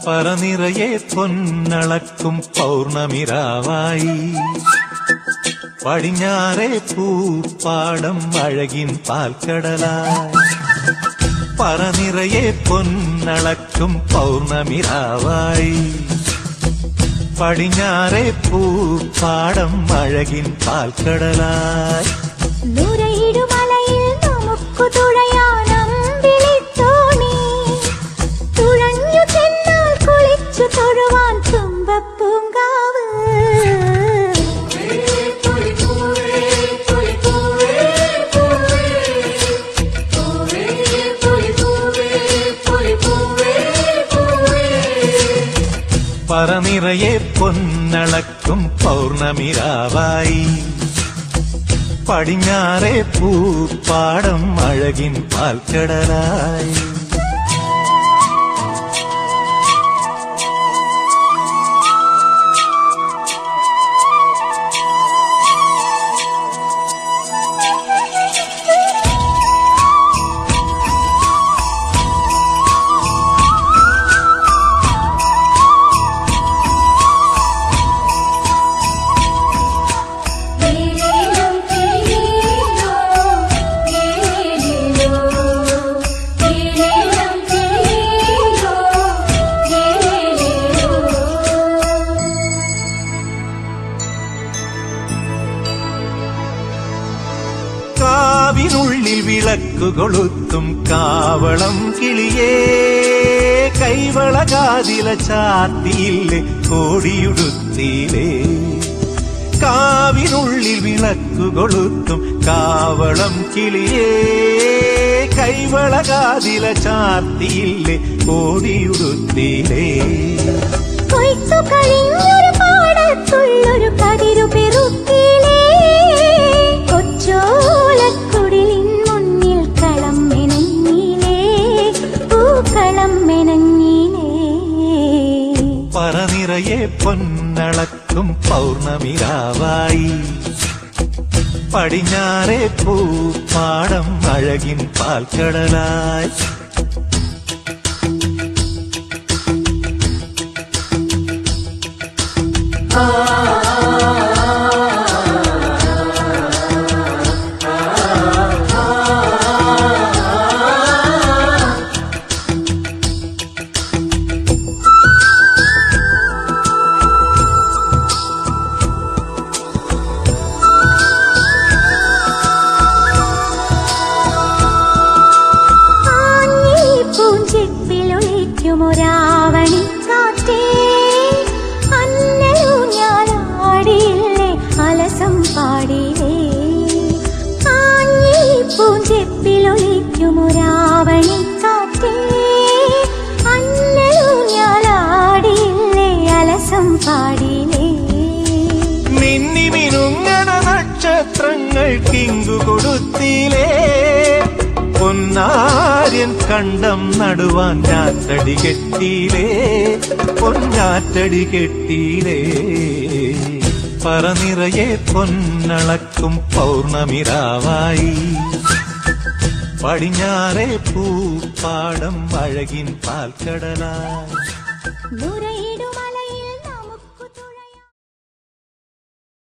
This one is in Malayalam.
പറനിറയെ പൊന്നളക്കും പൗർണമിരാവായി പടിഞ്ഞാറേ പൂപ്പാടം അഴകിൻ പാൽക്കടലായി പറനിറയെ പൊന്നളക്കും പൗർണമിരാവായി പടിഞ്ഞാറേ പൂപ്പാടം അഴകിൻ പാൽക്കടലായി നുരയിടുമലയിൽ നമുക്കു തുഴയാനമ്പിളിത്തോണി തുഴഞ്ഞു ചെന്നാൽ കുളിച്ചു തൊഴുവാൻ തുമ്പപ്പൂങ്കാവ് പറനിറയെ പൊന്നളക്കും പൗർണമിരാവായി പടിഞ്ഞാറേ പൂപ്പാടം അഴകിൻ പാൽക്കടലായി കാവിനുള്ളിൽ വിളക്കു കൊളുത്തും കാവളം കിളിയേ കൈവളകാതില ചാത്തിയില്ലേ കോടിയുടുത്തിയിലേ കാവിനുള്ളിൽ വിളക്കു കൊളുത്തും കാവളം കിളിയേ കൈവളകാതില ചാത്തിയില്ലേ കോടിയുടുത്തിയിലേ കൊയ്ത്തു കഴിഞ്ഞൊരു പാടത്തുള്ളൊരു കതിരു പെറുക്കിലേ കൊച്ചോലക്കുടിലിൻ മുന്നിൽ കളം മെനഞ്ഞിലേ പൂക്കളം മെനഞ്ഞിലേ പറനിറയെ പൊന്നളക്കും പൗർണമിരാവായി പടിഞ്ഞാറേ പൂപ്പാടം അഴകിൻ പാൽക്കടലായി ൊരാവണി കാറ്റേ അന്നലു ഞാനാടിയില്ലേ അലസം പാടിയില്ലേ ആഞ്ഞി പൂഞ്ചെപ്പിലൊളിക്കുമൊരാവണി കാറ്റേ അന്നലു ഞാനാടിയില്ലേ അലസം പാടിയില്ലേ മിന്നി മിനുങ്ങണ നക്ഷത്രങ്ങൾ കിങ്കു കൊടുത്തിലേ പൊന്നാര്യൻ കണ്ടം നടുവാൻ ഞാറ്റടി കെട്ടിയിലേ പൊന്നാറ്റടി കെട്ടിയിലേ പറനിറയെ പൊന്നളക്കും പൗർണമിരാവായി പടിഞ്ഞാറേ പൂപ്പാടം അഴകിൻ പാൽക്കടലായി